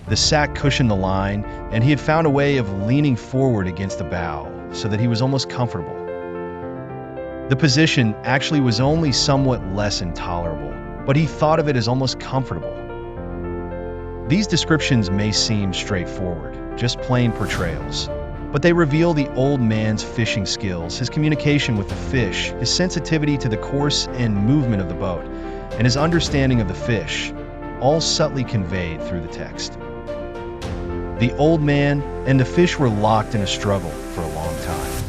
The sack cushioned the line, and he had found a way of leaning forward against the bow so that he was almost comfortable. The position actually was only somewhat less intolerable, but he thought of it as almost comfortable. These descriptions may seem straightforward, just plain portrayals, but they reveal the old man's fishing skills, his communication with the fish, his sensitivity to the course and movement of the boat, and his understanding of the fish, all subtly conveyed through the text. The old man and the fish were locked in a struggle for a long time.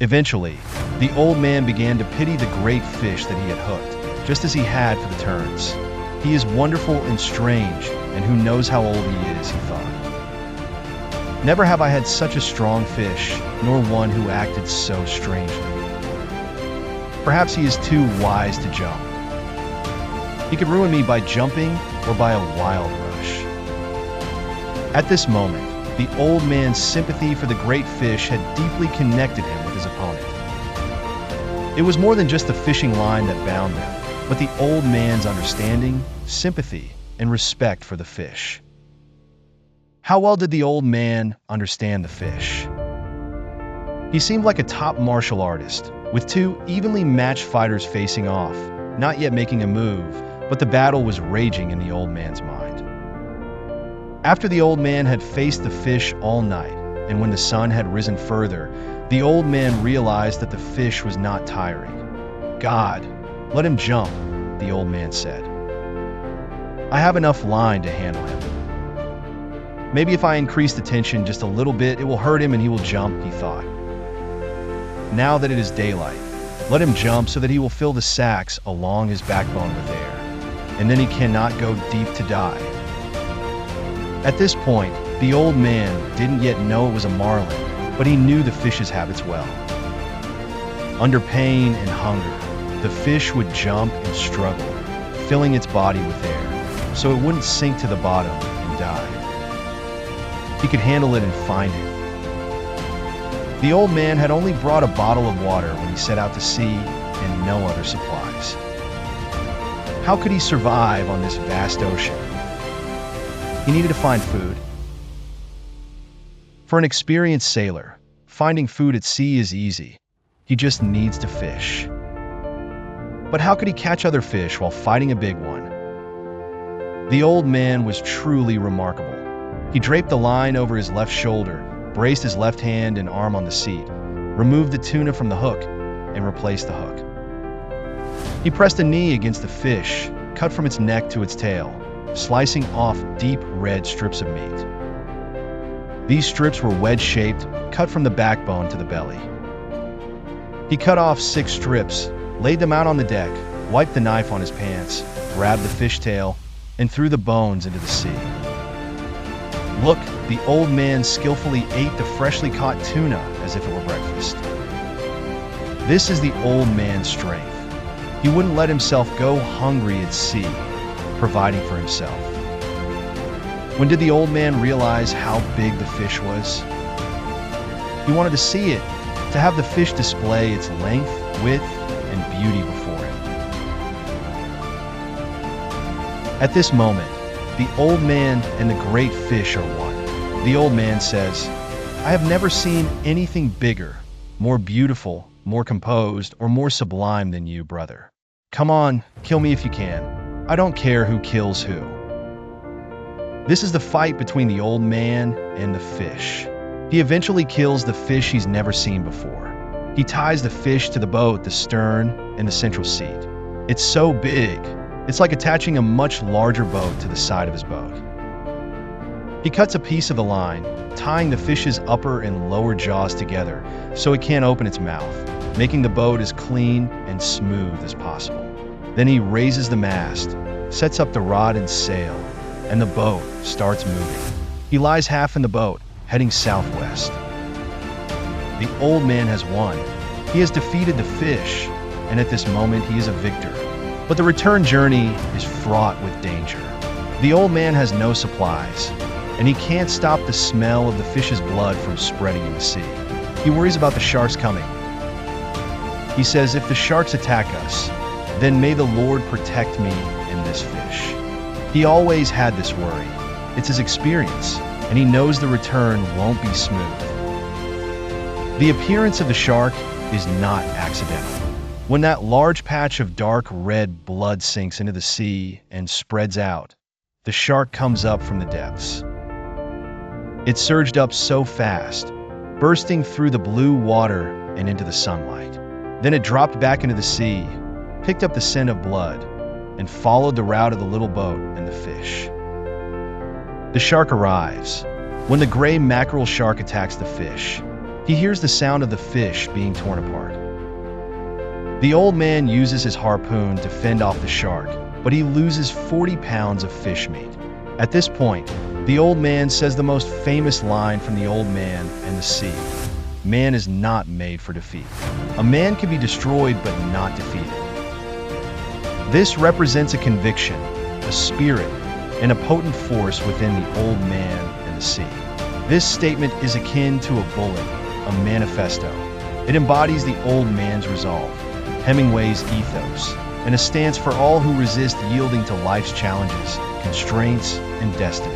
Eventually, the old man began to pity the great fish that he had hooked, just as he had for the terns. He is wonderful and strange, and who knows how old he is, he thought. Never have I had such a strong fish, nor one who acted so strangely. Perhaps he is too wise to jump. He could ruin me by jumping or by a wild rush. At this moment, the old man's sympathy for the great fish had deeply connected him with his opponent. It was more than just the fishing line that bound them, but the old man's understanding, sympathy, and respect for the fish. How well did the old man understand the fish? He seemed like a top martial artist, with two evenly matched fighters facing off, not yet making a move, but the battle was raging in the old man's mind. After the old man had faced the fish all night, and when the sun had risen further, the old man realized that the fish was not tiring. "God, let him jump," the old man said. "I have enough line to handle him. Maybe if I increase the tension just a little bit, it will hurt him and he will jump," he thought. Now that it is daylight, let him jump so that he will fill the sacks along his backbone with air, and then he cannot go deep to die. At this point, the old man didn't yet know it was a marlin, but he knew the fish's habits well. Under pain and hunger, the fish would jump and struggle, filling its body with air, so it wouldn't sink to the bottom and die. He could handle it and find it. The old man had only brought a bottle of water when he set out to sea and no other supplies. How could he survive on this vast ocean? He needed to find food. For an experienced sailor, finding food at sea is easy. He just needs to fish. But how could he catch other fish while fighting a big one? The old man was truly remarkable. He draped the line over his left shoulder, braced his left hand and arm on the seat, removed the tuna from the hook, and replaced the hook. He pressed a knee against the fish, cut from its neck to its tail, slicing off deep red strips of meat. These strips were wedge-shaped, cut from the backbone to the belly. He cut off 6 strips, laid them out on the deck, wiped the knife on his pants, grabbed the fishtail, and threw the bones into the sea. Look, the old man skillfully ate the freshly caught tuna as if it were breakfast. This is the old man's strength. He wouldn't let himself go hungry at sea, providing for himself. When did the old man realize how big the fish was? He wanted to see it, to have the fish display its length, width, and beauty before him. At this moment, the old man and the great fish are one. The old man says, "I have never seen anything bigger, more beautiful, more composed, or more sublime than you, brother. Come on, kill me if you can. I don't care who kills who." This is the fight between the old man and the fish. He eventually kills the fish he's never seen before. He ties the fish to the boat, the stern, and the central seat. It's so big, it's like attaching a much larger boat to the side of his boat. He cuts a piece of the line, tying the fish's upper and lower jaws together so it can't open its mouth, making the boat as clean and smooth as possible. Then he raises the mast, sets up the rod and sail, and the boat starts moving. He lies half in the boat, heading southwest. The old man has won. He has defeated the fish, and at this moment he is a victor. But the return journey is fraught with danger. The old man has no supplies, and he can't stop the smell of the fish's blood from spreading in the sea. He worries about the sharks coming. He says, "If the sharks attack us, then may the Lord protect me and this fish." He always had this worry. It's his experience, and he knows the return won't be smooth. The appearance of the shark is not accidental. When that large patch of dark red blood sinks into the sea and spreads out, the shark comes up from the depths. It surged up so fast, bursting through the blue water and into the sunlight. Then it dropped back into the sea, picked up the scent of blood, and followed the route of the little boat and the fish. The shark arrives. When the gray mackerel shark attacks the fish, he hears the sound of the fish being torn apart. The old man uses his harpoon to fend off the shark, but he loses 40 pounds of fish meat. At this point, the old man says the most famous line from The Old Man and the Sea: "Man is not made for defeat. A man can be destroyed but not defeated." This represents a conviction, a spirit, and a potent force within the old man and the sea. This statement is akin to a bullet, a manifesto. It embodies the old man's resolve, Hemingway's ethos, and a stance for all who resist yielding to life's challenges, constraints, and destiny.